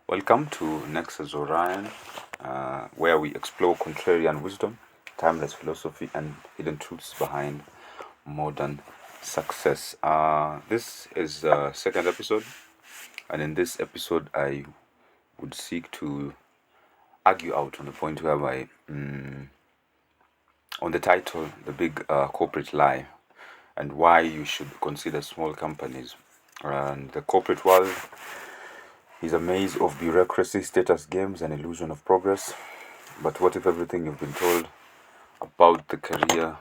Welcome to Nexus Orion, where we explore contrarian wisdom, timeless philosophy, and hidden truths behind modern success. This is the second episode, and in this episode, I would seek to argue out on the point whereby, on the title, The Big Corporate Lie, and why you should consider small companies. And the corporate world is a maze of bureaucracy, status games, and illusion of progress. But what if everything you've been told about the career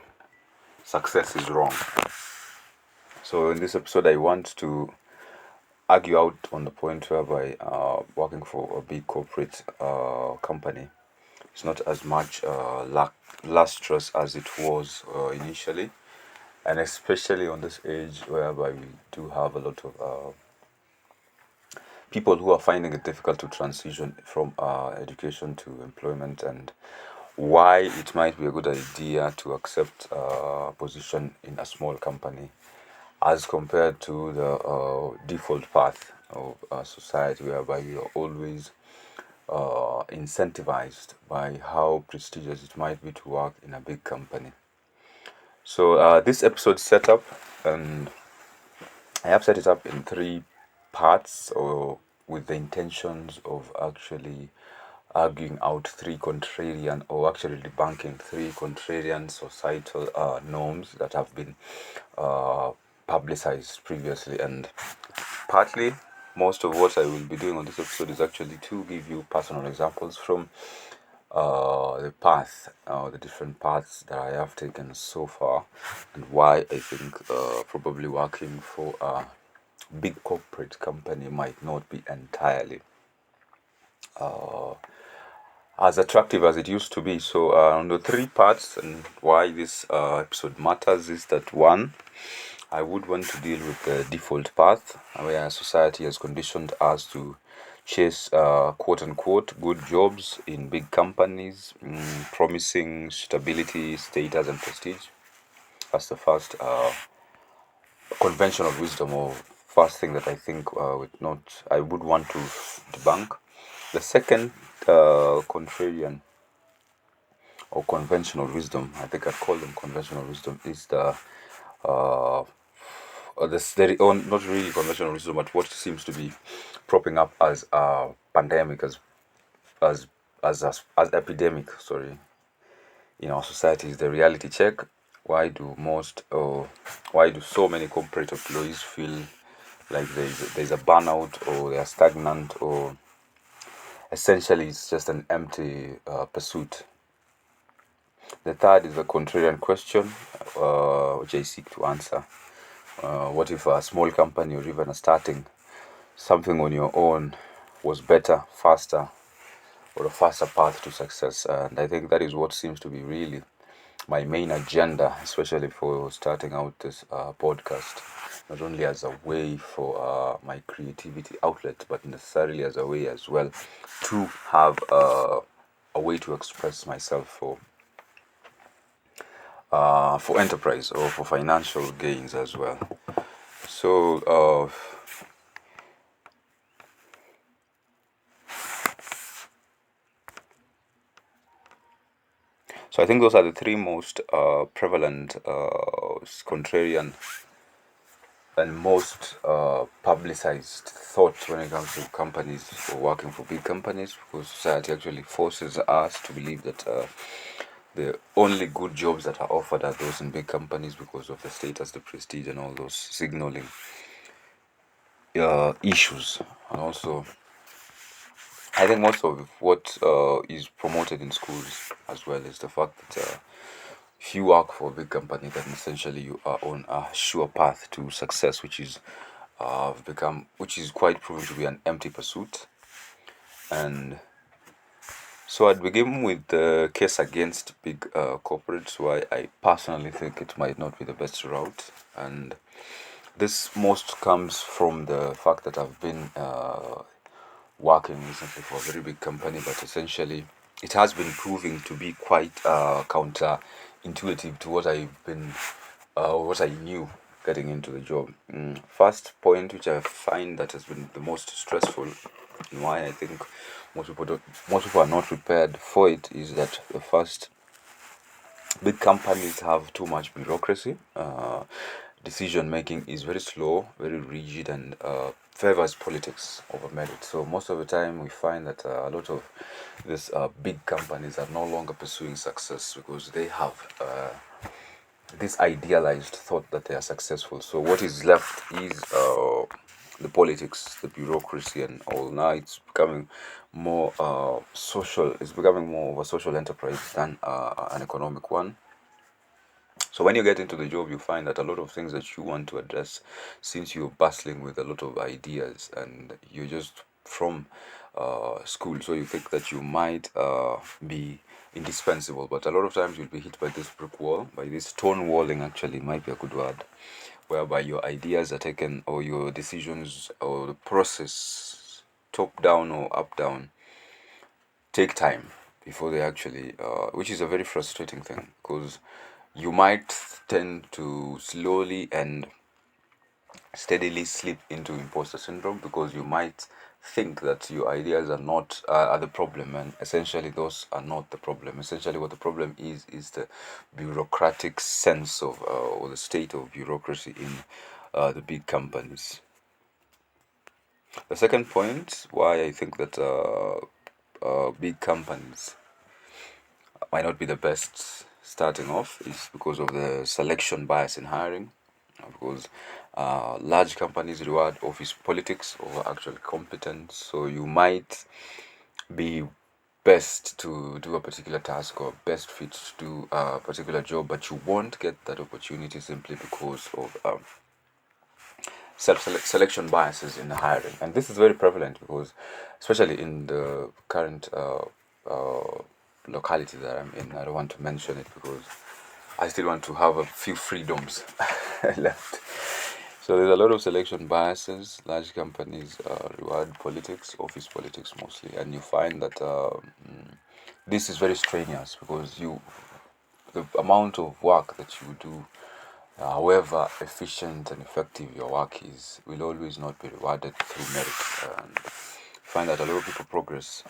success is wrong? So in this episode, I want to argue out on the point whereby working for a big corporate company is not as much lustrous as it was initially, and especially on this age whereby we do have a lot of people who are finding it difficult to transition from education to employment, and why it might be a good idea to accept a position in a small company as compared to the default path of society whereby we are always incentivized by how prestigious it might be to work in a big company. So this episode set up, and I have set it up in three parts, or with the intentions of actually arguing out three contrarian, or actually debunking three contrarian societal norms that have been publicized previously. And partly, most of what I will be doing on this episode is actually to give you personal examples from the different paths that I have taken so far, and why I think probably working for a big corporate company might not be entirely as attractive as it used to be. So on the three parts, and why this episode matters is that, one, I would want to deal with the default path where society has conditioned us to chase quote unquote good jobs in big companies, promising stability, status, and prestige. That's the first conventional wisdom, or first thing that I think I would want to debunk. The second contrarian or conventional wisdom, I think I'd call them conventional wisdom, is the not really conventional wisdom, but what seems to be propping up as a pandemic, as epidemic, sorry, in our society, is the reality check. Why do so many corporate employees feel like there's a burnout, or they are stagnant, or essentially it's just an empty pursuit? The third is a contrarian question, which I seek to answer. What if a small company, or even a starting something on your own, was better, faster, or a faster path to success? And I think that is what seems to be really my main agenda, especially for starting out this podcast, not only as a way for my creativity outlet, but necessarily as a way as well to have a way to express myself for enterprise, or for financial gains as well. So I think those are the three most prevalent contrarian and most publicized thoughts when it comes to companies, or working for big companies, because society actually forces us to believe that the only good jobs that are offered are those in big companies because of the status, the prestige, and all those signaling issues. And also, I think most of what is promoted in schools as well is the fact that if you work for a big company, then essentially you are on a sure path to success, which is quite proven to be an empty pursuit. And so I'd begin with the case against big corporates, why I personally think it might not be the best route. And this most comes from the fact that I've been working recently for a very big company, but essentially it has been proving to be quite counterintuitive to what what I knew getting into the job. First point, which I find that has been the most stressful, And why I think most people are not prepared for it is that the first, big companies have too much bureaucracy. Decision making is very slow, very rigid, and favors politics over merit. So most of the time, we find that a lot of these big companies are no longer pursuing success because they have this idealized thought that they are successful. So what is left is the politics, the bureaucracy, and all. Now it's becoming more social. It's becoming more of a social enterprise than an economic one. So when you get into the job, you find that a lot of things that you want to address, since you're bustling with a lot of ideas and you're just from school, so you think that you might be indispensable, but a lot of times you'll be hit by this brick wall, by this stone walling. Actually, might be a good word, whereby your ideas are taken, or your decisions, or the process, top down or up down, take time before they actually, which is a very frustrating thing, because you might tend to slowly and steadily slip into imposter syndrome, because you might think that your ideas are not are the problem, and essentially those are not the problem. Essentially what the problem is the bureaucratic sense of or the state of bureaucracy in the big companies. The second point why I think that big companies might not be the best starting off is because of the selection bias in hiring. Because large companies reward office politics over actual competence. So you might be best to do a particular task or best fit to do a particular job, but you won't get that opportunity simply because of selection biases in the hiring. And this is very prevalent because, especially in the current locality that I'm in, I don't want to mention it because I still want to have a few freedoms left. So there's a lot of selection biases. Large companies reward politics, office politics mostly, and you find that this is very strenuous because the amount of work that you do, however efficient and effective your work is, will always not be rewarded through merit. And find that a lot of people progress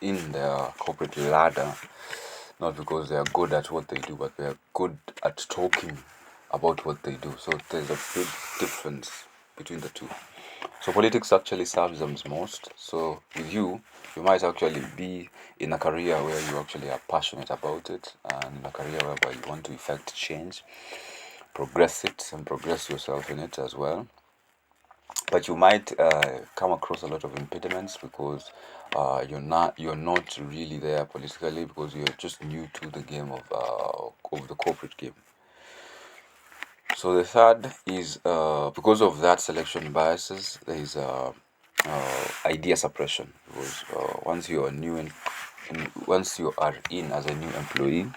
in their corporate ladder not because they are good at what they do, but they are good at talking about what they do. So there's a big difference between the two. So politics actually serves them most. So with you, you might actually be in a career where you actually are passionate about it, and in a career whereby you want to effect change, progress it, and progress yourself in it as well. But you might come across a lot of impediments because you're not really there politically, because you're just new to the game of the corporate game. So the third is because of that selection biases, there is idea suppression. Because once you are new once you are in as a new employee,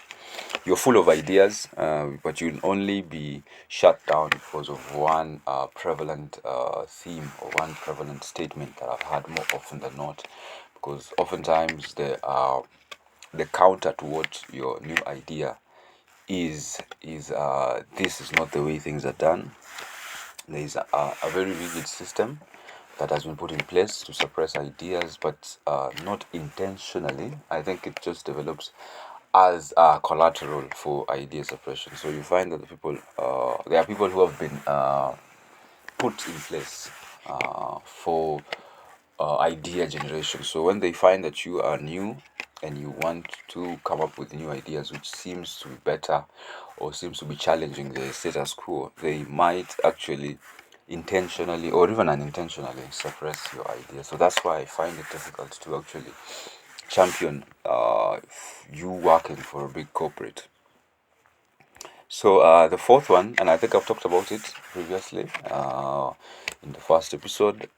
you're full of ideas, but you'll only be shut down because of one prevalent theme or one prevalent statement that I've had more often than not. Because oftentimes the counter to what your new idea is this is not the way things are done. There is a very rigid system that has been put in place to suppress ideas, but not intentionally. I think it just develops as collateral for idea suppression. So you find that there are people who have been put in place for idea generation. So when they find that you are new and you want to come up with new ideas which seems to be better or seems to be challenging the status quo, they might actually intentionally or even unintentionally suppress your idea. So that's why I find it difficult to actually champion you working for a big corporate. So the fourth one, and I think I've talked about it previously in the first episode,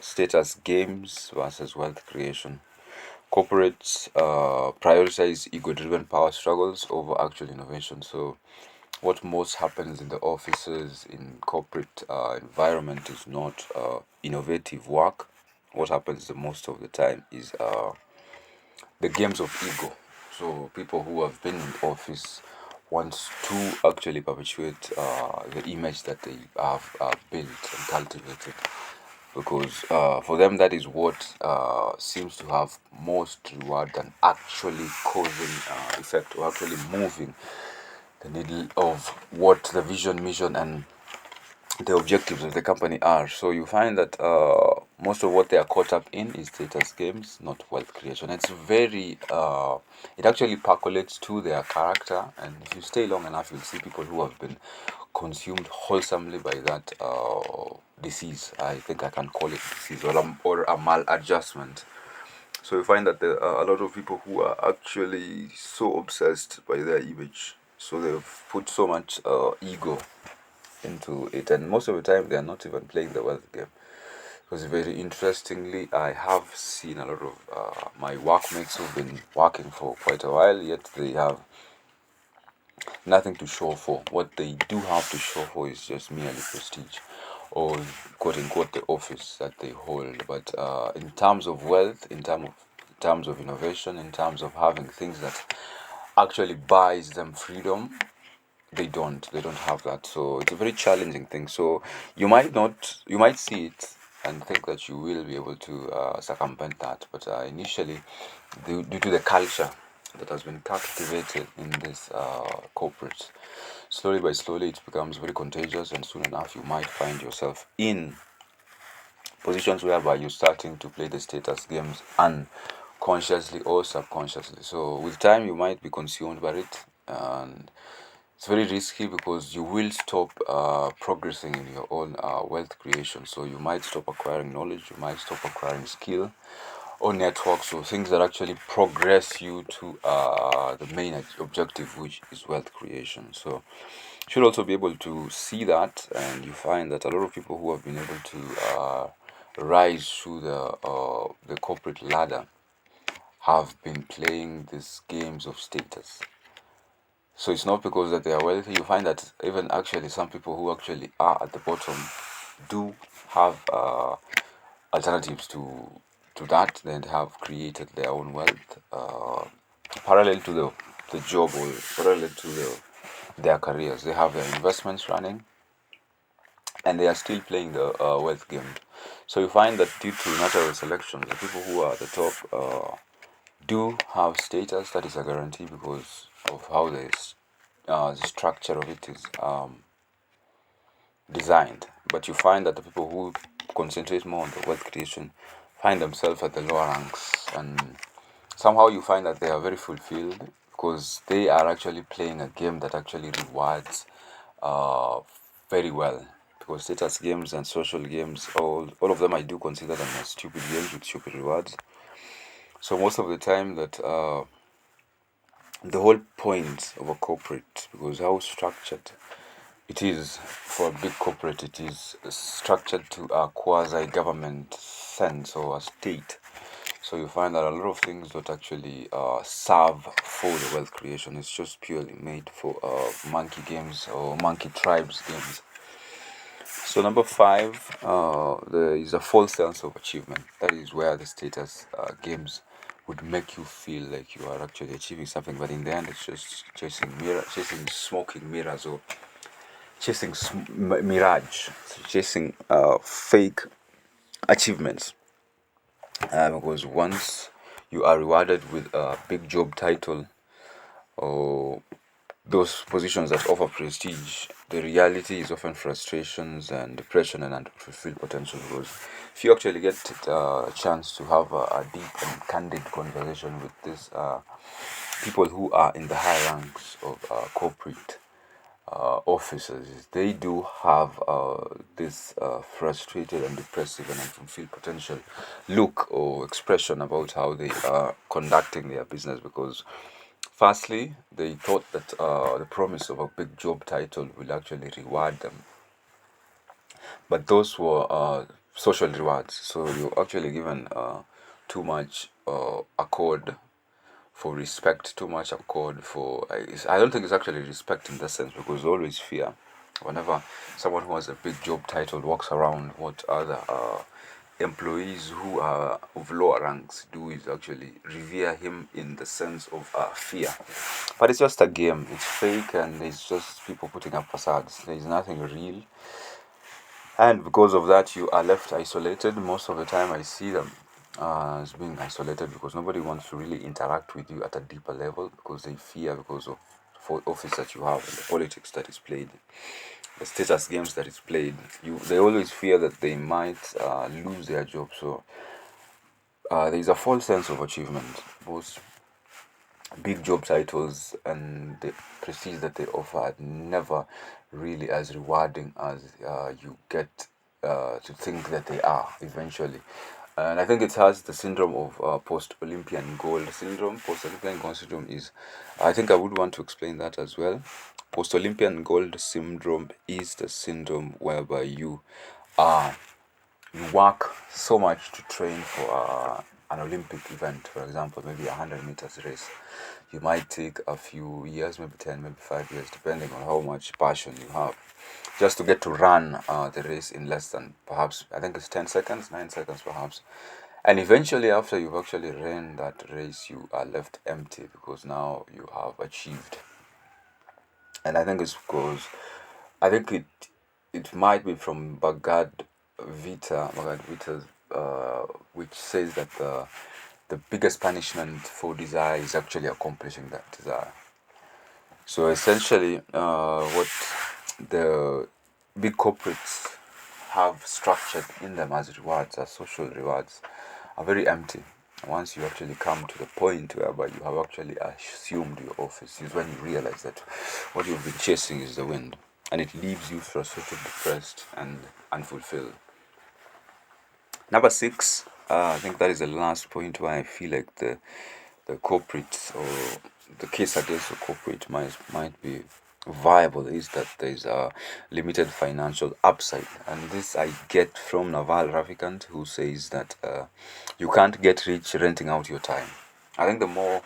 status games versus wealth creation. Corporates prioritize ego-driven power struggles over actual innovation. So what most happens in the offices, in corporate environment, is not innovative work. What happens the most of the time is the games of ego. So people who have been in office want to actually perpetuate the image that they have built and cultivated. because for them that is what seems to have most reward than actually causing effect or actually moving the needle of what the vision, mission, and the objectives of the company are. So you find that most of what they are caught up in is status games, not wealth creation. It's very, it actually percolates to their character, and if you stay long enough, you'll see people who have been consumed wholesomely by that disease. I think I can call it disease or a maladjustment. So you find that there are a lot of people who are actually so obsessed by their image. So they've put so much ego into it, and most of the time they are not even playing the wealth game. Because very interestingly, I have seen a lot of my workmates who've been working for quite a while, yet they have nothing to show for. What they do have to show for is just merely prestige, or quote unquote the office that they hold. But in terms of wealth, in terms of innovation, in terms of having things that actually buys them freedom, they don't have that. So it's a very challenging thing. So you might see it and think that you will be able to circumvent that, but initially, due to the culture that has been cultivated in this corporate, slowly by slowly it becomes very contagious, and soon enough you might find yourself in positions whereby you're starting to play the status games unconsciously or subconsciously. So with time you might be consumed by it, and it's very risky because you will stop progressing in your own wealth creation. So you might stop acquiring knowledge, you might stop acquiring skill or networks or things that actually progress you to the main objective, which is wealth creation. So you should also be able to see that, and you find that a lot of people who have been able to rise through the corporate ladder have been playing these games of status. So it's not because that they are wealthy. You find that even actually some people who actually are at the bottom do have alternatives to that. Then they have created their own wealth parallel to the job, or parallel to their careers. They have their investments running, and they are still playing the wealth game. So you find that due to natural selection, the people who are at the top do have status. That is a guarantee because of how the structure of it is designed. But you find that the people who concentrate more on the wealth creation find themselves at the lower ranks, and somehow you find that they are very fulfilled because they are actually playing a game that actually rewards uh, very well. Because status games and social games, all of them, I do consider them as stupid games with stupid rewards. So most of the time that the whole point of a corporate, because how structured it is for a big corporate, it is structured to a quasi government sense or a state. So you find that a lot of things don't actually serve for the wealth creation. It's just purely made for monkey games or monkey tribes games. So number five, there is a false sense of achievement. That is where the status games would make you feel like you are actually achieving something, but in the end, it's just chasing smoking mirrors, or chasing mirage, chasing fake achievements. Because once you are rewarded with a big job title or those positions that offer prestige, the reality is often frustrations and depression and unfulfilled potential. Because if you actually get a chance to have a deep and candid conversation with these people who are in the high ranks of corporate officers, they do have this frustrated and depressive and unfulfilled potential look or expression about how they are conducting their business. Because firstly, they thought that the promise of a big job title will actually reward them, but those were social rewards. So you're actually given too much accord for respect, too much accord for. I don't think it's actually respect in that sense, because always fear. Whenever someone who has a big job title walks around, what other employees who are of lower ranks do is actually revere him in the sense of fear. But it's just a game. It's fake, and it's just people putting up facades. There is nothing real and because of that you are left isolated. Most of the time I see them as being isolated because nobody wants to really interact with you at a deeper level, because they fear, because of for office that you have and the politics that is played, the status games that is played. They always fear that they might lose their job. So there is a false sense of achievement. Most big job titles and the prestige that they offer are never really as rewarding as you get to think that they are eventually. And I think it has the syndrome of post-Olympian gold syndrome. Post-Olympian gold syndrome is, I think I would want to explain that as well. Post-Olympian gold syndrome is the syndrome whereby you work so much to train for an Olympic event, for example, maybe 100 meters race. You might take a few years, maybe 10, maybe 5 years, depending on how much passion you have, just to get to run the race in less than, perhaps, I think it's 10 seconds, 9 seconds perhaps. And eventually, after you've actually ran that race, you are left empty because now you have achieved. And I think it's because I think it might be from Bhagavad Vita's, which says that the biggest punishment for desire is actually accomplishing that desire. So essentially, what the big corporates have structured in them as rewards, as social rewards, are very empty. Once you actually come to the point whereby you have actually assumed your office, is when you realize that what you've been chasing is the wind, and it leaves you frustrated, depressed, and unfulfilled. Number six, I think that is the last point where I feel like the corporate, or the case against the corporate might be viable, is that there is a limited financial upside. And this I get from Naval Ravikant, who says that you can't get rich renting out your time. I think the more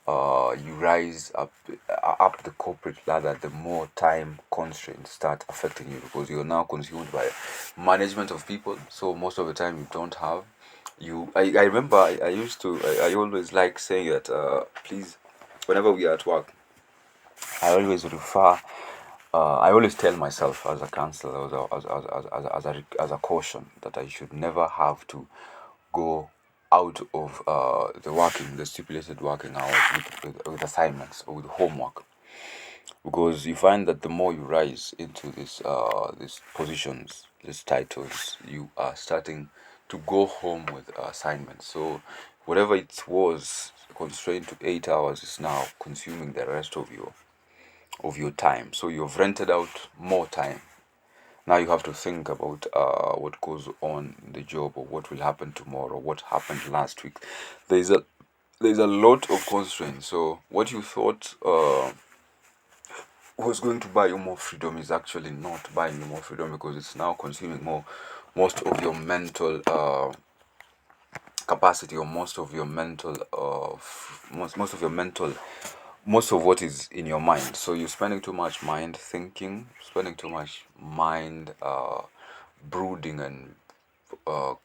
you rise up the corporate ladder, the more time constraints start affecting you, because you're now consumed by management of people. So most of the time you don't have I remember I used to I always like saying that please, whenever we are at work, I always refer I always tell myself as a counselor, as a caution, that I should never have to go out of the stipulated working hours with assignments or with homework, because you find that the more you rise into these positions, these titles, you are starting to go home with assignments. So whatever it was constrained to 8 hours is now consuming the rest of your time. So you've rented out more time. Now you have to think about what goes on in the job, or what will happen tomorrow, what happened last week. There's a there's a lot of constraints. So what you thought was going to buy you more freedom is actually not buying you more freedom, because it's now consuming most of your mental capacity, or most of your mental most of your mental most of what is in your mind. So you're spending too much mind thinking, spending too much mind brooding and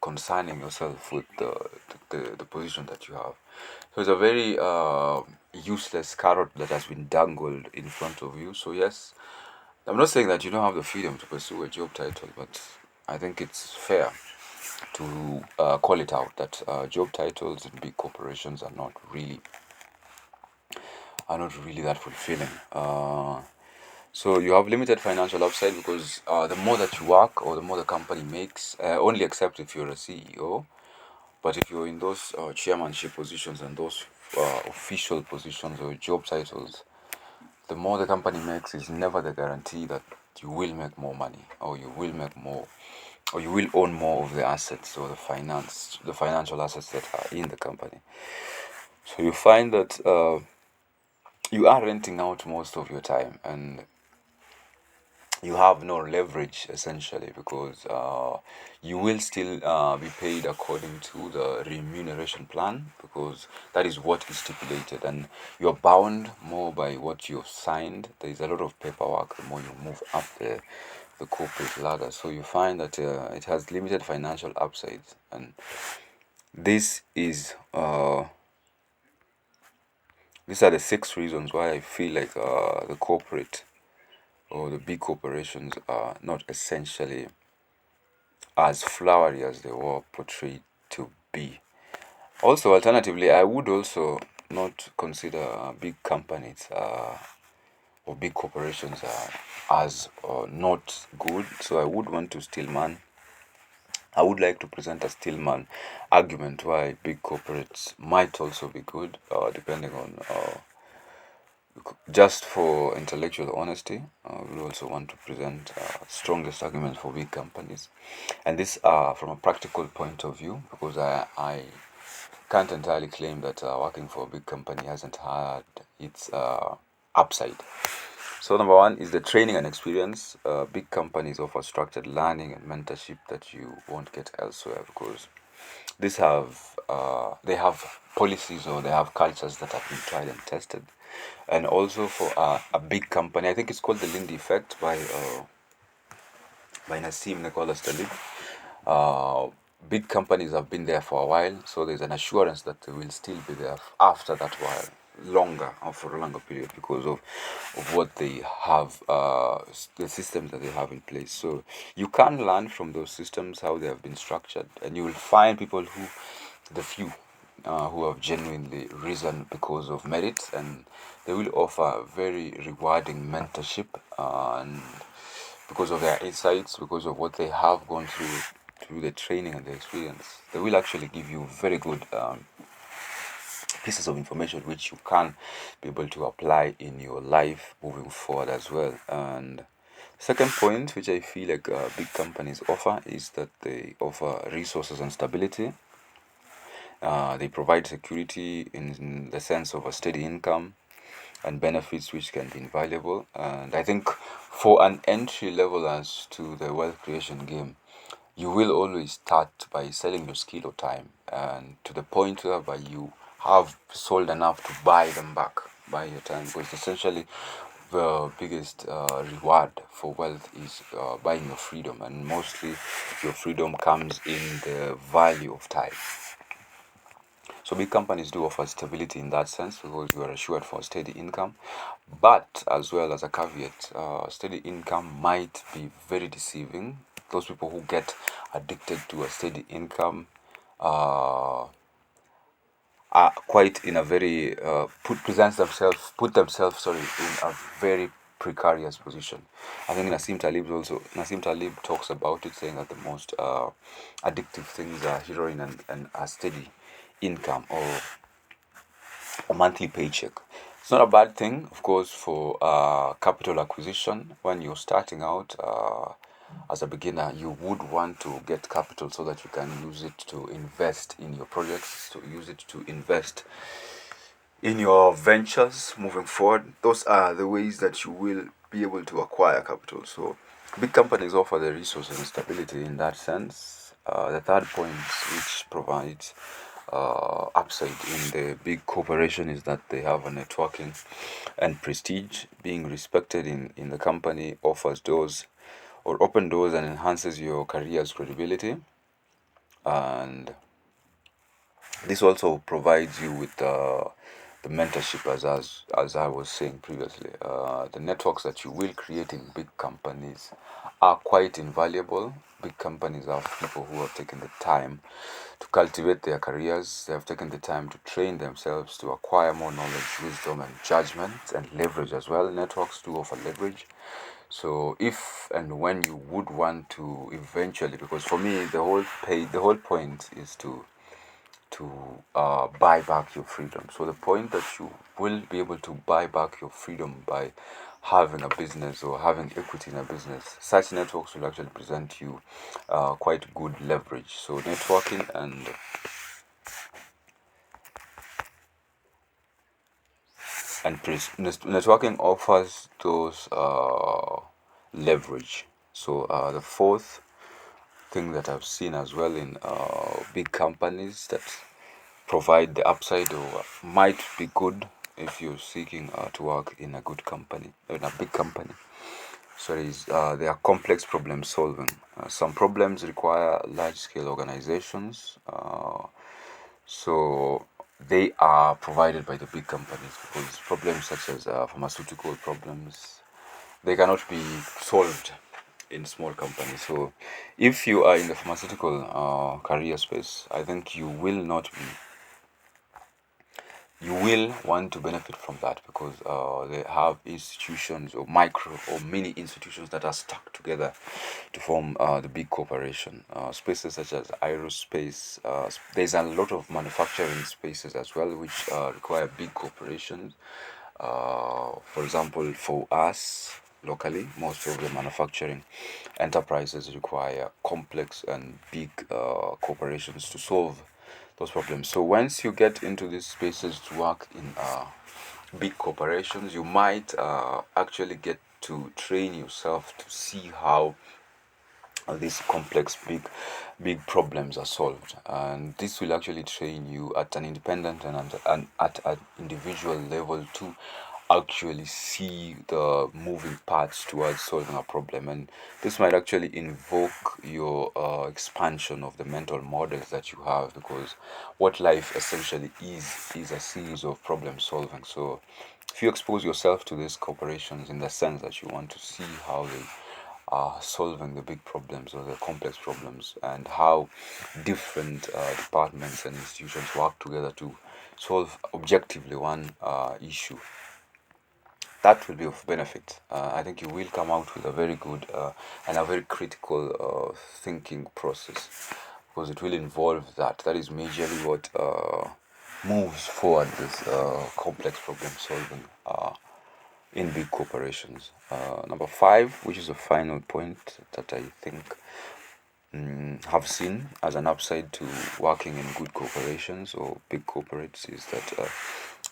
concerning yourself with the position that you have. So it's a very useless carrot that has been dangled in front of you. So yes, I'm not saying that you don't have the freedom to pursue a job title, but I think it's fair to call it out that job titles in big corporations are not really that fulfilling. So you have limited financial upside, because the more that you work, or the more the company makes, only except if you're a CEO. But if you're in those chairmanship positions and those official positions or job titles, the more the company makes is never the guarantee that you will make more money, or you will make more, or you will own more of the assets, or the financial assets that are in the company. So you find that you are renting out most of your time, and you have no leverage essentially, because you will still be paid according to the remuneration plan, because that is what is stipulated, and you're bound more by what you've signed. There is a lot of paperwork the more you move up the corporate ladder. So you find that it has limited financial upsides, and this is these are the six reasons why I feel like the corporate, or the big corporations, are not essentially as flowery as they were portrayed to be. Also, alternatively, I would also not consider big companies or big corporations as not good. So I would want to Stillman. I would like to present a Stillman argument why big corporates might also be good, depending on just for intellectual honesty. We also want to present strongest arguments for big companies, and this from a practical point of view, because I can't entirely claim that working for a big company hasn't had its upside. So number one is the training and experience. Big companies offer structured learning and mentorship that you won't get elsewhere, because they have policies, or they have cultures that have been tried and tested. And also for a big company, I think it's called the Lindy effect by Nassim Nicholas Talib. Uh, Big companies have been there for a while, so there's an assurance that they will still be there after that while, longer, or for a longer period, because of what they have, the systems that they have in place. So you can learn from those systems how they have been structured, and you will find people the few who have genuinely risen because of merit, and they will offer very rewarding mentorship, and because of their insights, because of what they have gone through the training and the experience, they will actually give you very good pieces of information which you can be able to apply in your life moving forward as well. And second point, which I feel like big companies offer, is that they offer resources and stability. They provide security in the sense of a steady income and benefits which can be invaluable. And I think for an entry level as to the wealth creation game, you will always start by selling your skill or time, and to the point whereby you have sold enough to buy them back, buy your time, because essentially the biggest reward for wealth is buying your freedom, and mostly your freedom comes in the value of time. So big companies do offer stability in that sense, because you are assured for steady income. But as well as a caveat, steady income might be very deceiving. Those people who get addicted to a steady income uh, are quite in a very put themselves in a very precarious position. I think Nassim Talib talks about it, saying that the most addictive things are heroin and a steady income, or a monthly paycheck. It's not a bad thing, of course, for capital acquisition. When you're starting out as a beginner, you would want to get capital so that you can use it to invest in your projects, to use it to invest in your ventures moving forward. Those are the ways that you will be able to acquire capital. So big companies offer the resources and stability in that sense. The third point, which provides upside in the big corporation, is that they have a networking and prestige. Being respected in the company offers doors, or open doors, and enhances your career's credibility. And this also provides you with the mentorship, as I was saying previously. The networks that you will create in big companies are quite invaluable. Big companies have people who have taken the time to cultivate their careers. They have taken the time to train themselves to acquire more knowledge, wisdom, and judgment, and leverage as well. Networks do offer leverage. So if and when you would want to eventually, because for me the whole point is to buy back your freedom. So the point that you will be able to buy back your freedom by having a business or having equity in a business, such networks will actually present you quite good leverage. So networking networking offers those leverage. So the fourth thing that I've seen as well in big companies that provide the upside, or might be good if you're seeking to work in a good company, in a big company. So they are complex problem solving. Some problems require large scale organizations. So they are provided by the big companies, because problems such as pharmaceutical problems, they cannot be solved in small companies. So, if you are in the pharmaceutical career space, I think you will want to benefit from that because they have institutions or micro or mini institutions that are stuck together to form the big corporation. Spaces such as aerospace, there's a lot of manufacturing spaces as well, which require big corporations. For example, for us locally, most of the manufacturing enterprises require complex and big corporations to solve those problems. So once you get into these spaces to work in big corporations, you might actually get to train yourself to see how these complex big problems are solved, and this will actually train you at an independent and at an individual level to actually see the moving parts towards solving a problem. And this might actually invoke your expansion of the mental models that you have, because what life essentially is a series of problem solving. So if you expose yourself to these corporations in the sense that you want to see how they are solving the big problems or the complex problems, and how different departments and institutions work together to solve objectively one issue, that will be of benefit. I think you will come out with a very good and a very critical thinking process, because it will involve that. That is majorly what moves forward this complex problem solving in big corporations. Number five, which is the final point that I think have seen as an upside to working in good corporations or big corporates, is that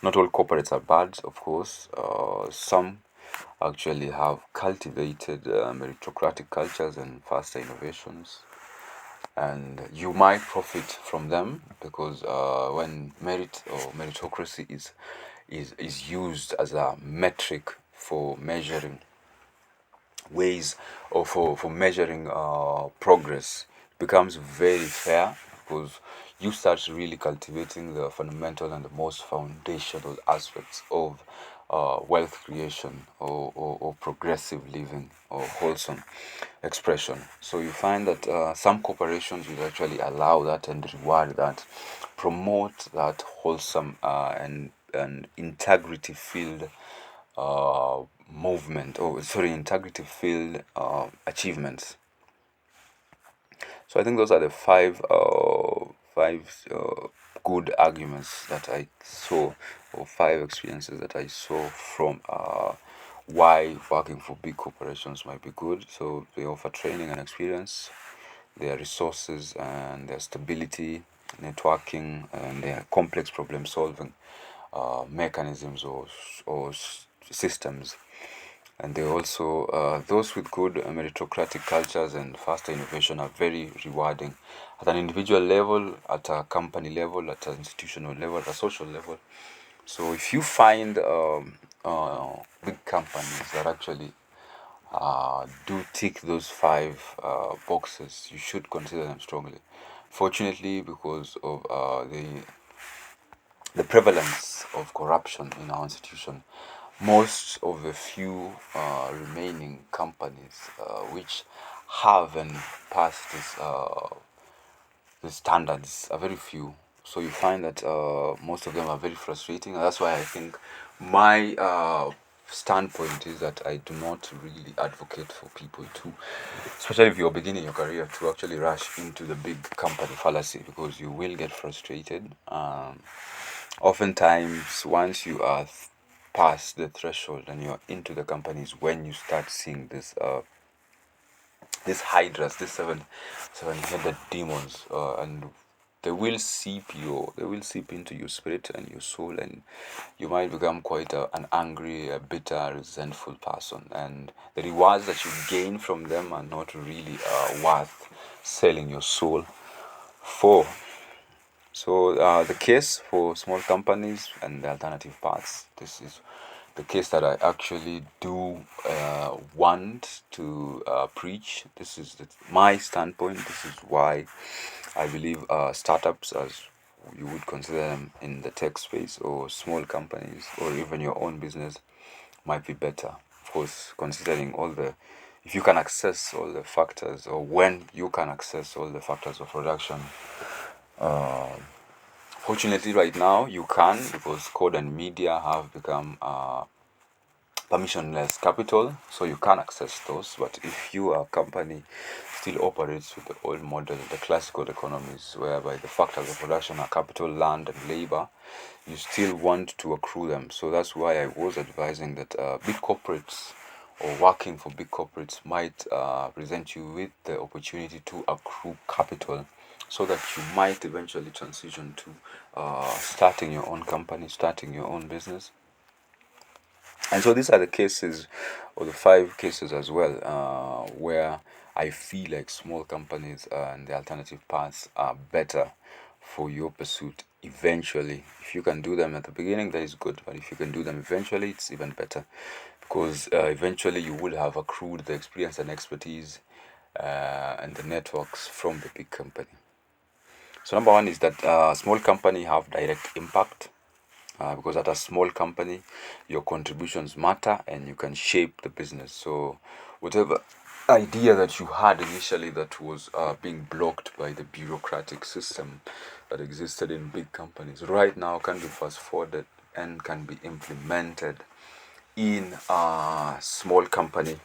not all corporates are bad, of course. Some actually have cultivated meritocratic cultures and faster innovations, and you might profit from them, because when merit or meritocracy is used as a metric for measuring ways, or for measuring progress, becomes very fair, because you start really cultivating the fundamental and the most foundational aspects of wealth creation, or progressive living, or wholesome expression. So you find that some corporations will actually allow that and reward that, promote that wholesome and integrity filled movement, or sorry, integrity field achievements. So I think those are the five good arguments that I saw, or five experiences that I saw from why working for big corporations might be good. So they offer training and experience, their resources and their stability, networking, and their complex problem solving mechanisms, or systems. And they also, those with good meritocratic cultures and faster innovation are very rewarding at an individual level, at a company level, at an institutional level, at a social level. So if you find big companies that actually do tick those five boxes, you should consider them strongly. Fortunately, because of the prevalence of corruption in our institution, most of the few remaining companies which haven't passed the standards are very few. So you find that most of them are very frustrating. And that's why I think my standpoint is that I do not really advocate for people to, especially if you're beginning your career, to actually rush into the big company fallacy, because you will get frustrated. Oftentimes, once you are past the threshold and you're into the companies, when you start seeing these hydras, these seven-headed demons, and they will seep into your spirit and your soul, and you might become quite an angry, a bitter, resentful person, and the rewards that you gain from them are not really worth selling your soul for. So the case for small companies and the alternative paths. This is the case that I actually do want to preach. This is my standpoint. This is why I believe startups, as you would consider them in the tech space, or small companies, or even your own business, might be better. Of course, considering all the if you can access all the factors, or when you can access all the factors of production. Fortunately, right now you can, because code and media have become permissionless capital, so you can access those. But if your company still operates with the old model, the classical economies, whereby the factors of production are capital, land, and labor, you still want to accrue them. So that's why I was advising that big corporates, or working for big corporates, might present you with the opportunity to accrue capital, so that you might eventually transition to starting your own company, starting your own business. And so these are the cases, or the 5 cases as well, where I feel like small companies and the alternative paths are better for your pursuit eventually. If you can do them at the beginning, that is good. But if you can do them eventually, it's even better, because eventually you will have accrued the experience and expertise and the networks from the big company. So number one is that small company have direct impact, because at a small company, your contributions matter and you can shape the business. So whatever idea that you had initially that was being blocked by the bureaucratic system that existed in big companies, right now can be fast forwarded and can be implemented in a small company,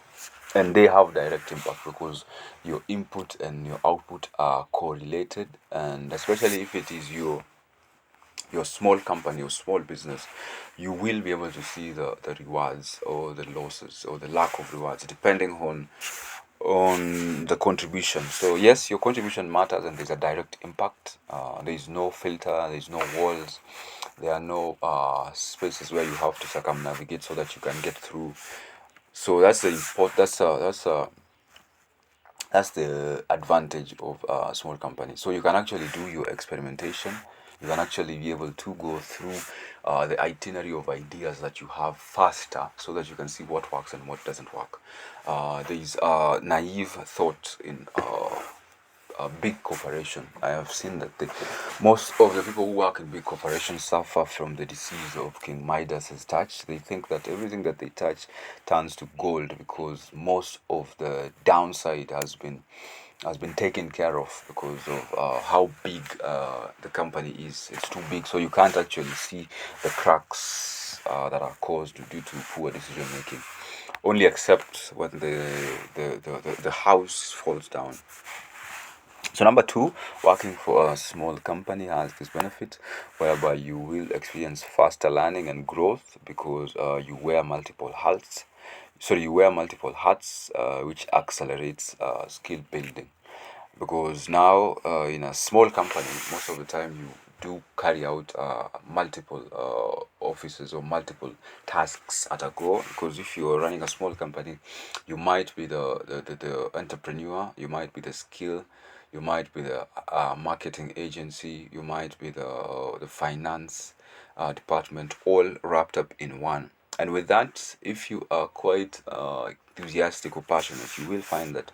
and they have direct impact because your input and your output are correlated. And especially if it is your small company or small business, you will be able to see the rewards or the losses or the lack of rewards, depending on the contribution. So yes, your contribution matters, and there's a direct impact. There is no filter, there is no walls, there are no spaces where you have to circumnavigate so that you can get through. So that's the import. That's the advantage of a small company. So you can actually do your experimentation. You can actually be able to go through the itinerary of ideas that you have faster, so that you can see what works and what doesn't work. There is a naive thought in a big corporation. I have seen that most of the people who work in big corporations suffer from the disease of King Midas's touch. They think that everything that they touch turns to gold, because most of the downside has been taken care of because of how big the company is. It's too big, so you can't actually see the cracks that are caused due to poor decision making. Only except when the house falls down. So number two, working for a small company has this benefit whereby you will experience faster learning and growth, because you wear multiple hats. So you wear multiple hats, which accelerates skill building. Because now in a small company, most of the time you do carry out multiple offices or multiple tasks at a go. Because if you are running a small company, you might be the entrepreneur, you might be the skill, you might be the marketing agency, you might be the finance department, all wrapped up in one. And with that, if you are quite enthusiastic or passionate, you will find that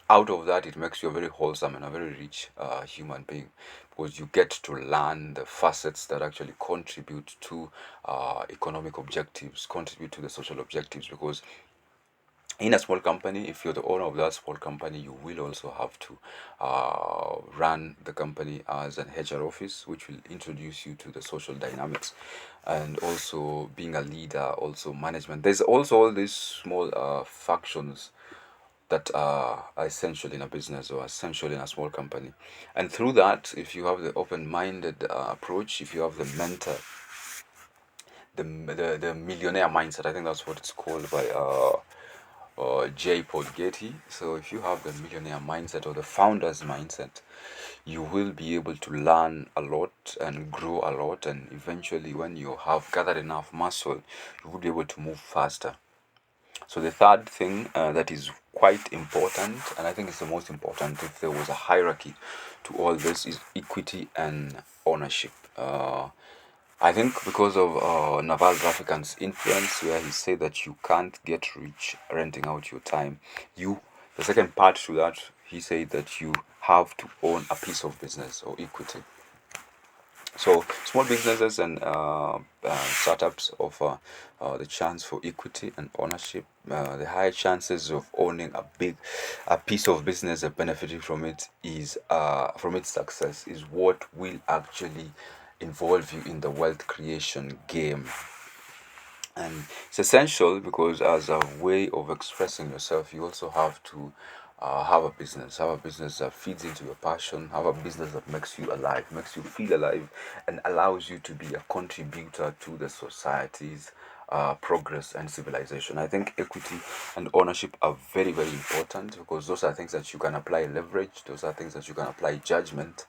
out of that it makes you a very wholesome and a very rich human being, because you get to learn the facets that actually contribute to economic objectives, contribute to the social objectives. Because in a small company, if you're the owner of that small company, you will also have to run the company as an HR office, which will introduce you to the social dynamics, and also being a leader, also management. There's also all these small factions that are essential in a business or essential in a small company. And through that, if you have the open-minded approach, if you have the mentor, the millionaire mindset, I think that's what it's called by J. Paul Getty. So if you have the millionaire mindset or the founder's mindset, you will be able to learn a lot and grow a lot, and eventually when you have gathered enough muscle, you will be able to move faster. So the third thing that is quite important, and I think it's the most important, if there was a hierarchy to all this, is equity and ownership. I think because of Naval Ravikant's influence, where he said that you can't get rich renting out your time. The second part to that, he said that you have to own a piece of business or equity. So small businesses and startups offer the chance for equity and ownership. The high chances of owning a piece of business and benefiting from it is from its success is what will actually involve you in the wealth creation game. And it's essential because as a way of expressing yourself, you also have to have a business that feeds into your passion, have a business that makes you alive, makes you feel alive, and allows you to be a contributor to the society's progress and civilization. I think equity and ownership are very, very important because those are things that you can apply leverage, those are things that you can apply judgment,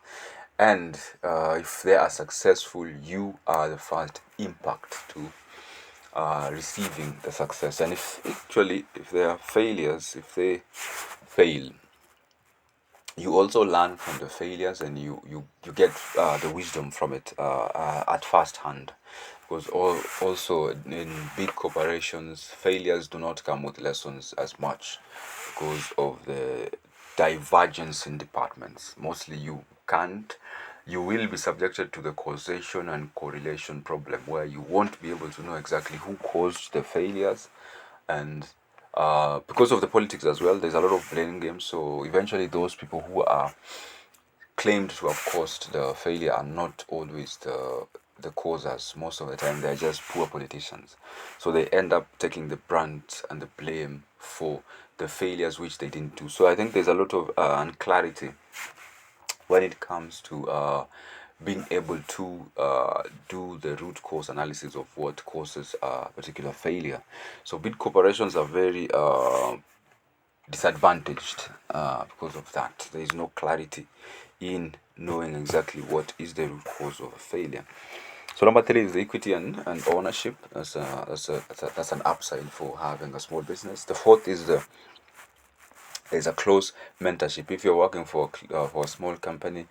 and if they are successful, you are the first impact to receiving the success. And if there are failures, if they fail, you also learn from the failures, and you get the wisdom from it at first hand. Because also in big corporations, failures do not come with lessons as much because of the divergence in departments. Mostly you will be subjected to the causation and correlation problem where you won't be able to know exactly who caused the failures. And because of the politics as well, there's a lot of blame games. So eventually, those people who are claimed to have caused the failure are not always the causers. Most of the time, they're just poor politicians. So they end up taking the brunt and the blame for the failures which they didn't do. So I think there's a lot of unclarity when it comes to being able to do the root cause analysis of what causes a particular failure. So big corporations are very disadvantaged because of that. There is no clarity in knowing exactly what is the root cause of a failure. So number three is the equity and ownership. That's an upside for having a small business. The fourth is there's a close mentorship. If you're working for a small company,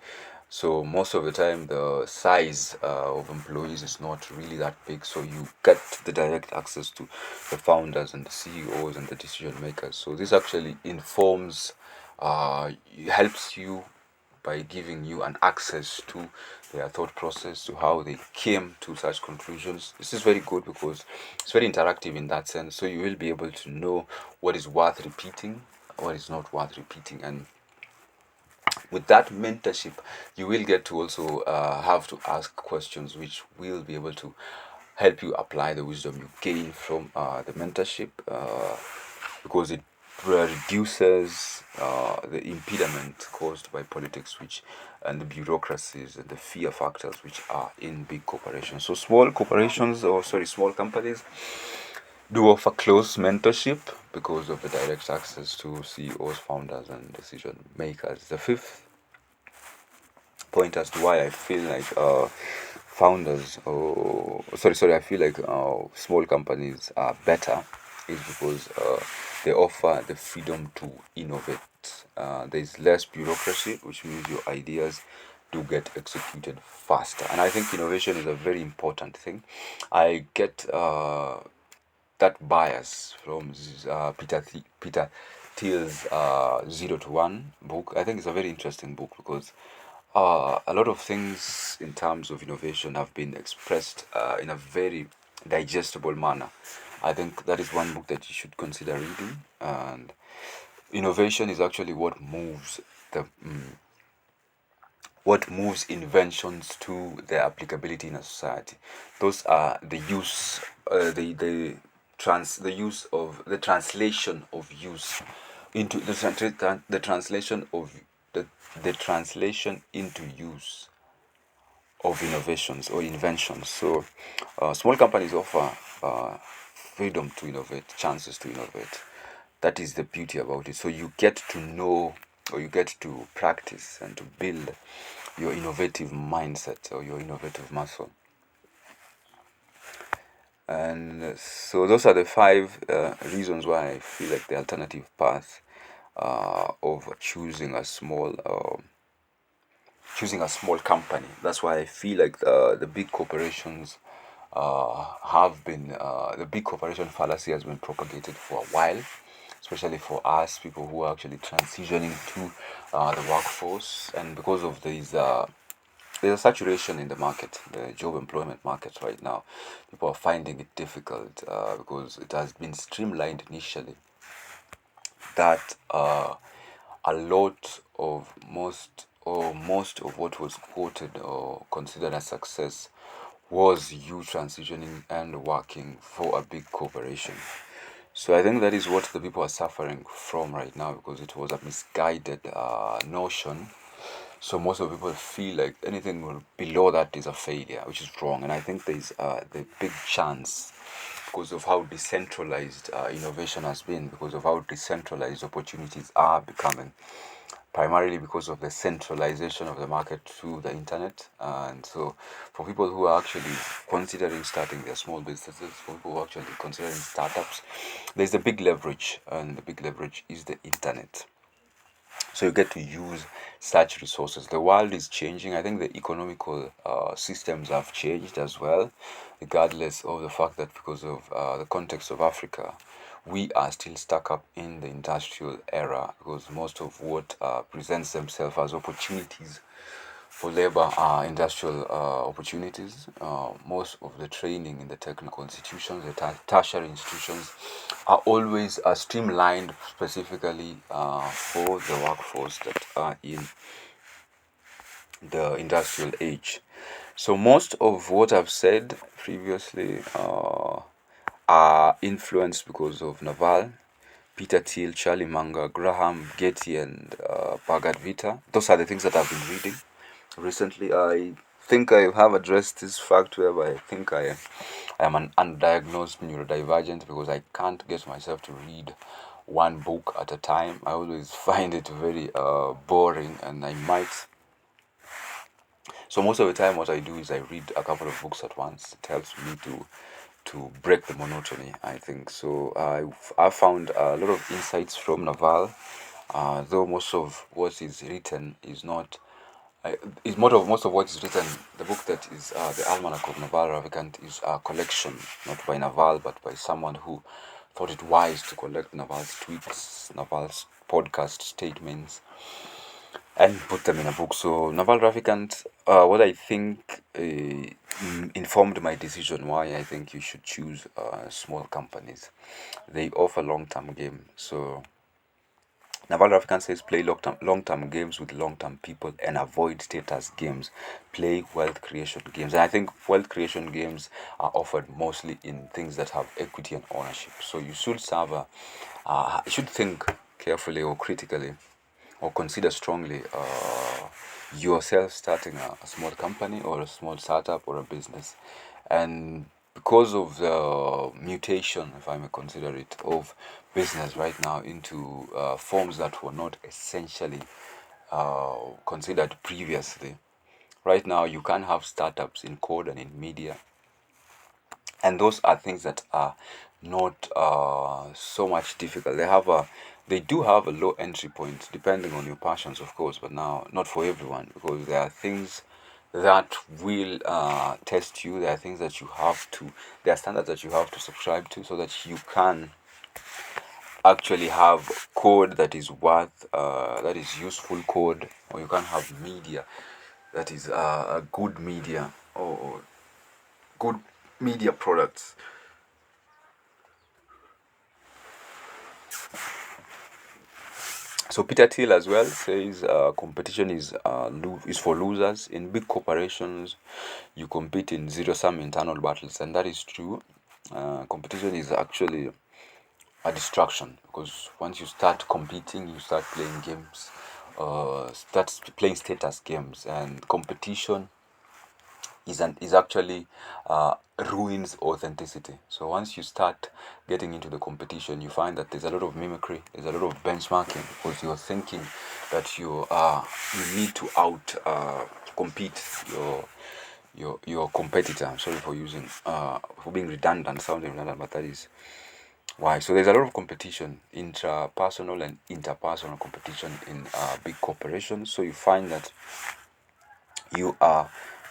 so most of the time the size of employees is not really that big, so you get the direct access to the founders and the CEOs and the decision makers. So this actually informs, helps you by giving you an access to their thought process, to how they came to such conclusions. This is very good because it's very interactive in that sense. So you will be able to know what is worth repeating, what is not worth repeating. And with that mentorship, you will get to also have to ask questions which will be able to help you apply the wisdom you gain from the mentorship, because it reduces the impediment caused by politics, which and the bureaucracies and the fear factors which are in big corporations. So small companies do offer close mentorship because of the direct access to CEOs, founders, and decision makers. The fifth point as to why I feel like I feel like small companies are better is because they offer the freedom to innovate. There's less bureaucracy, which means your ideas do get executed faster. And I think innovation is a very important thing. I get that bias from Peter Thiel's 0 to 1 book. I think it's a very interesting book because a lot of things in terms of innovation have been expressed in a very digestible manner. I think that is one book that you should consider reading. And innovation is actually the what moves inventions to their applicability in a society. Those are the use, the use of the translation of use into the translation of the translation into use of innovations or inventions. So, small companies offer freedom to innovate, chances to innovate. That is the beauty about it. So you get to know, or you get to practice and to build your innovative mindset or your innovative muscle. And so those are the five reasons why I feel like the alternative path of choosing a small company. That's why I feel like the big corporations the big corporation fallacy has been propagated for a while, especially for us people who are actually transitioning to the workforce. And because of these there's a saturation in the market, the job employment market right now. People are finding it difficult because it has been streamlined initially. That a lot of most of what was quoted or considered a success was you transitioning and working for a big corporation. So I think that is what the people are suffering from right now because it was a misguided notion. So most of the people feel like anything below that is a failure, which is wrong. And I think there is the big chance because of how decentralized innovation has been, because of how decentralized opportunities are becoming, primarily because of the centralization of the market through the internet. And so, for people who are actually considering starting their small businesses, for people who are actually considering startups, there's a big leverage, and the big leverage is the internet. So you get to use such resources. The world is changing. I think the economical systems have changed as well, regardless of the fact that because of the context of Africa, we are still stuck up in the industrial era because most of what presents themselves as opportunities for labor are industrial opportunities. Most of the training in the technical institutions, the tertiary institutions, are always streamlined specifically for the workforce that are in the industrial age. So most of what I've said previously are influenced because of Naval, Peter Thiel, Charlie Munger, Graham, Getty, and Bhagavad Gita. Those are the things that I've been reading recently. I think I have addressed this fact whereby I think I am an undiagnosed neurodivergent because I can't get myself to read one book at a time. I always find it very boring, and I might. So most of the time, what I do is I read a couple of books at once. It helps me to break the monotony, I think. So I found a lot of insights from Naval, though most of what is written is not. Is most of what is written. The book that is the Almanac of Naval Ravikant is a collection, not by Naval, but by someone who thought it wise to collect Naval's tweets, Naval's podcast statements, and put them in a book. So Naval Ravikant, what I think informed my decision why I think you should choose small companies. They offer long-term game. So Naval Ravikant says play long-term games with long-term people and avoid status games. Play wealth creation games. And I think wealth creation games are offered mostly in things that have equity and ownership. So you should you should think carefully or critically or consider strongly yourself starting a small company or a small startup or a business. And because of the mutation, if I may consider it, of business right now into forms that were not essentially considered previously, right now you can have startups in code and in media, and those are things that are not so much difficult. They do have a low entry point depending on your passions, of course, but now not for everyone because there are things that will test you. There are things that you have to. There are standards that you have to subscribe to so that you can actually have code that is that is useful code, or you can have media that is a good media or good media products. So Peter Thiel as well says competition is for losers. In big corporations, you compete in zero-sum internal battles, and that is true. Competition is actually a distraction because once you start competing, you start playing games, start playing status games, and competition is actually ruins authenticity. So once you start getting into the competition, you find that there's a lot of mimicry, there's a lot of benchmarking because you're thinking that you need to out compete your competitor. I'm sorry for using for being redundant, sounding redundant, but that is why. So there's a lot of competition, intrapersonal and interpersonal competition in big corporations. So you find that you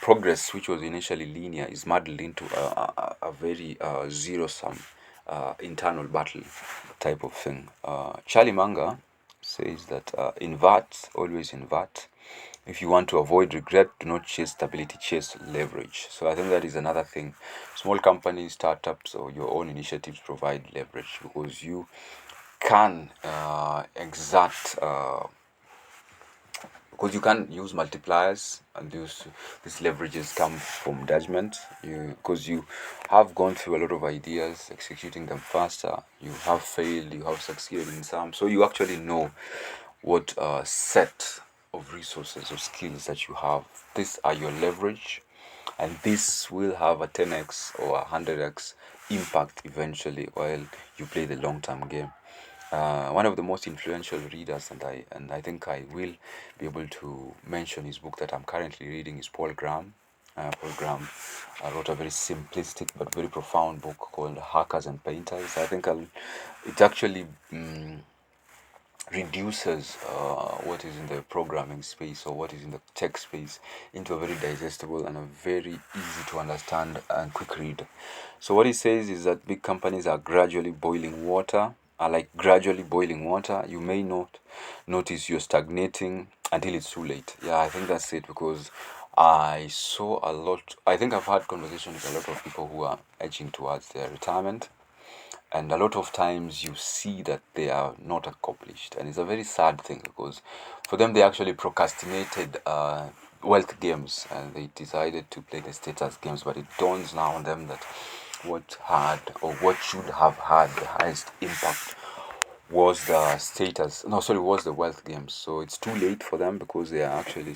progress, which was initially linear, is muddled into a very zero sum internal battle type of thing. Charlie Munger says that invert, always invert. If you want to avoid regret, do not chase stability, chase leverage. So I think that is another thing. Small companies, startups, or your own initiatives provide leverage because you can exact because you can use multipliers, and these leverages come from judgment. Because you have gone through a lot of ideas, executing them faster. You have failed, you have succeeded in some, so you actually know what set of resources or skills that you have. These are your leverage, and this will have a 10x or a 100x impact eventually while you play the long term game. One of the most influential readers, and I think I will be able to mention his book that I'm currently reading, is Paul Graham. Paul Graham wrote a very simplistic but very profound book called Hackers and Painters. I think it actually reduces what is in the programming space or what is in the tech space into a very digestible and a very easy to understand and quick read. So what he says is that big companies are gradually boiling water, are like gradually boiling water. You may not notice you're stagnating until it's too late. Yeah, I think that's it, because I saw a lot. I think I've had conversations with a lot of people who are edging towards their retirement, and a lot of times you see that they are not accomplished, and it's a very sad thing because for them they actually procrastinated wealth games and they decided to play the status games, but it dawns now on them that what had or what should have had the highest impact was the status no sorry was the wealth games. So it's too late for them because they are actually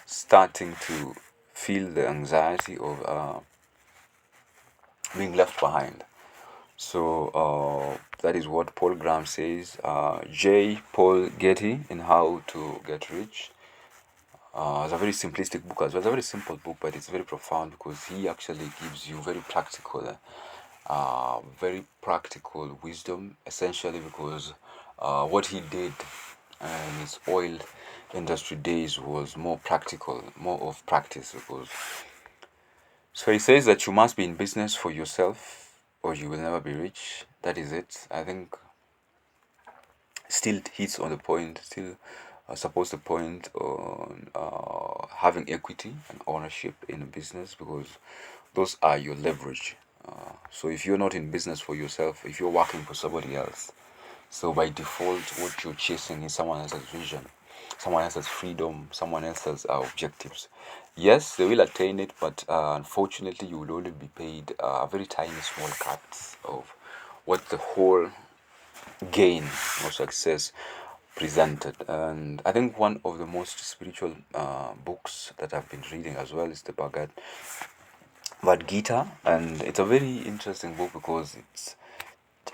starting to feel the anxiety of being left behind. So that is what Paul Graham says. J. Paul Getty in How to Get Rich. It's a very simplistic book as well. It's a very simple book, but it's very profound because he actually gives you very practical wisdom. Essentially, because what he did in his oil industry days was more practical, more of practice. Because so he says that you must be in business for yourself or you will never be rich. That is it. I think still hits on the point, still supports the point on having equity and ownership in a business, because those are your leverage. So if you're not in business for yourself, if you're working for somebody else, so by default, what you're chasing is someone else's vision, someone else's freedom, someone else's objectives. Yes, they will attain it, but unfortunately, you will only be paid a very tiny, small cut of what the whole gain or success presented. And I think one of the most spiritual books that I've been reading as well is the Bhagavad Gita, and it's a very interesting book because it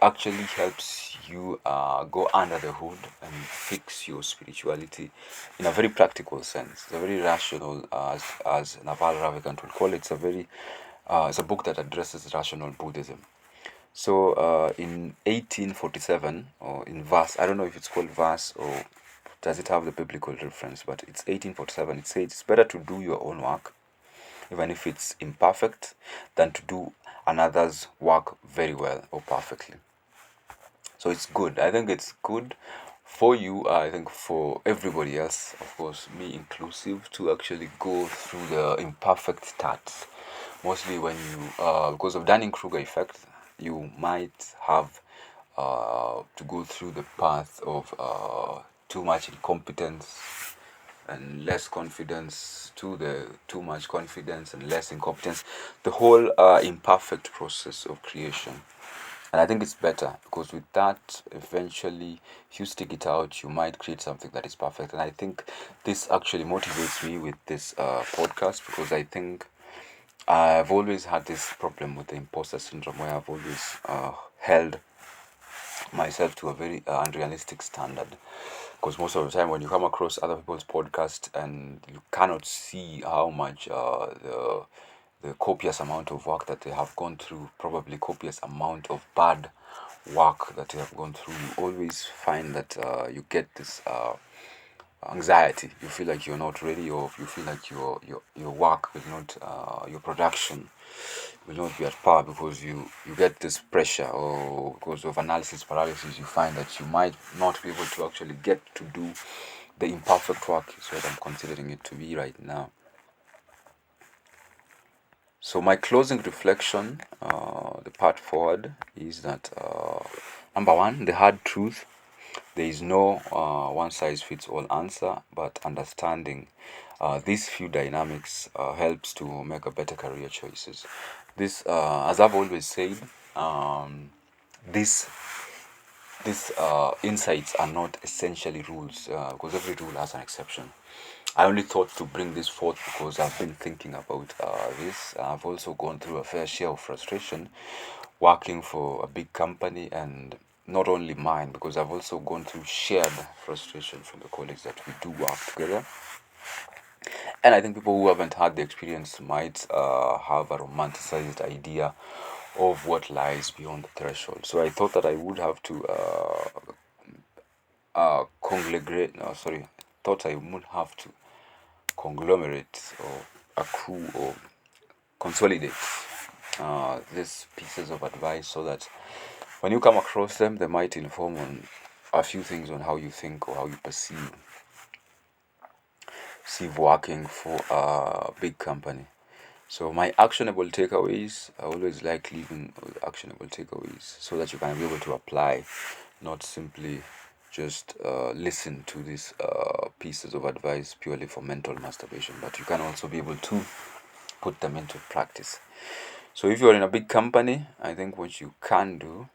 actually helps you go under the hood and fix your spirituality in a very practical sense. It's a very rational, as Naval Ravikant would call it. It's a book that addresses rational Buddhism. So in 1847, or in verse, I don't know if it's called verse or does it have the biblical reference, but it's 1847. It says it's better to do your own work, even if it's imperfect, than to do another's work very well or perfectly. So it's good. I think it's good for you. I think for everybody else, of course, me inclusive, to actually go through the imperfect starts. Mostly when you, because of Dunning-Kruger effect, you might have to go through the path of too much incompetence and less confidence, to the too much confidence and less incompetence, the whole imperfect process of creation. And I think it's better because with that, eventually, if you stick it out, you might create something that is perfect. And I think this actually motivates me with this podcast, because I think I've always had this problem with the imposter syndrome, where I've always held myself to a very unrealistic standard. Because most of the time, when you come across other people's podcast and you cannot see how much the copious amount of work that they have gone through, probably copious amount of bad work that they have gone through, you always find that you get this anxiety. You feel like you're not ready, or you feel like your work will not, your production will not be at par, because you get this pressure, or because of analysis paralysis, you find that you might not be able to actually get to do the imperfect work is what I'm considering it to be right now. So my closing reflection, the path forward, is that number one, the hard truth: there is no one size fits all answer, but understanding these few dynamics helps to make a better career choices. This, as I've always said, um, this these insights are not essentially rules, because every rule has an exception. I only thought to bring this forth because I've been thinking about this. I've also gone through a fair share of frustration working for a big company, and not only mine, because I've also gone through shared frustration from the colleagues that we do work together. And I think people who haven't had the experience might have a romanticized idea of what lies beyond the threshold. So I thought that I would have to conglomerate. No, sorry, thought I would have to conglomerate or accrue or consolidate these pieces of advice so that when you come across them, they might inform on a few things on how you think or how you perceive working for a big company. So my actionable takeaways, I always like leaving actionable takeaways so that you can be able to apply, not simply just listen to these pieces of advice purely for mental masturbation, but you can also be able to put them into practice. So if you're in a big company, I think what you can do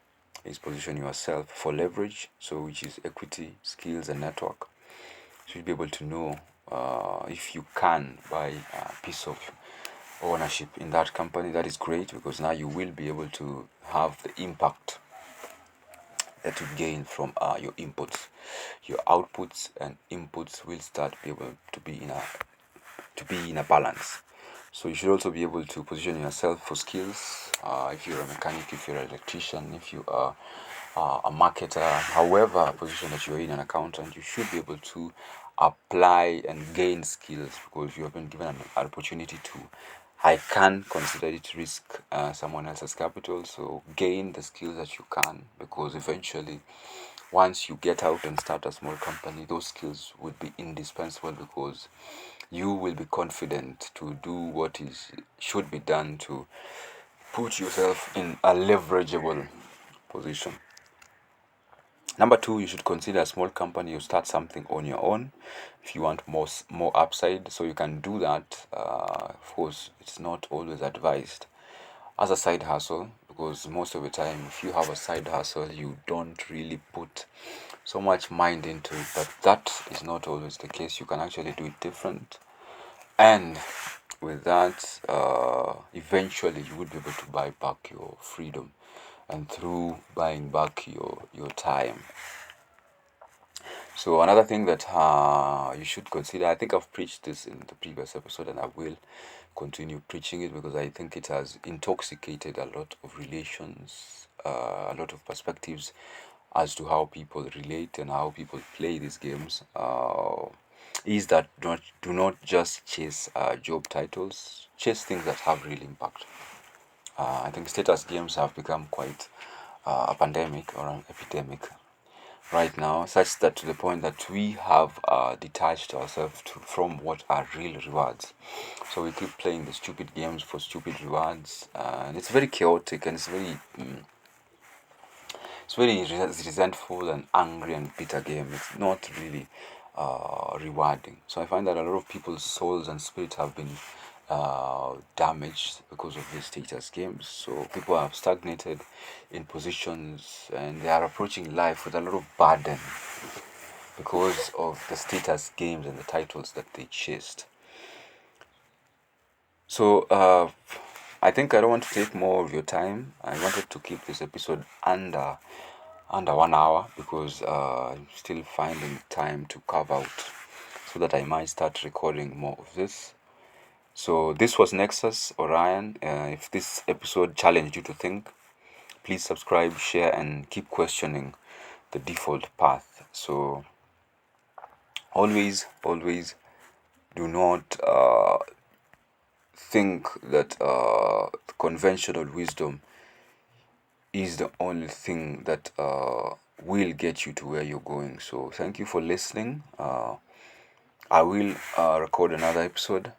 is position yourself for leverage, so which is equity, skills, and network. So you'll be able to know if you can buy a piece of ownership in that company. That is great, because now you will be able to have the impact that you gain from your inputs. Your outputs and inputs will start be able to be in a balance. So you should also be able to position yourself for skills. If you're a mechanic, if you're an electrician, if you are a marketer, however position that you're in, an accountant, you should be able to apply and gain skills, because you have been given an opportunity to. I can consider it risk someone else's capital, so gain the skills that you can, because eventually, once you get out and start a small company, those skills would be indispensable, because you will be confident to do what is should be done to put yourself in a leverageable position. Number two, you should consider a small company. You start something on your own if you want more upside. So you can do that. Of course, it's not always advised as a side hustle, because most of the time, if you have a side hustle, you don't really put so much mind into it. But that is not always the case. You can actually do it different, and with that, eventually you would be able to buy back your freedom, and through buying back your time. So another thing that you should consider, I think I've preached this in the previous episode, and I will continue preaching it, because I think it has intoxicated a lot of relations, a lot of perspectives as to how people relate and how people play these games. Is that do not just chase job titles, chase things that have real impact. I think status games have become quite a pandemic or an epidemic right now, such that to the point that we have detached ourselves from what are real rewards. So we keep playing the stupid games for stupid rewards, and it's very chaotic, and it's very resentful and angry and bitter game. It's not really rewarding. So I find that a lot of people's souls and spirits have been damaged because of these status games. So people have stagnated in positions, and they are approaching life with a lot of burden because of the status games and the titles that they chased. So I think I don't want to take more of your time. I wanted to keep this episode under 1 hour, because I'm still finding time to carve out so that I might start recording more of this. So this was Nexus Orion. If this episode challenged you to think, please subscribe, share, and keep questioning the default path. So always do not think that conventional wisdom is the only thing that will get you to where you're going. So thank you for listening. I will record another episode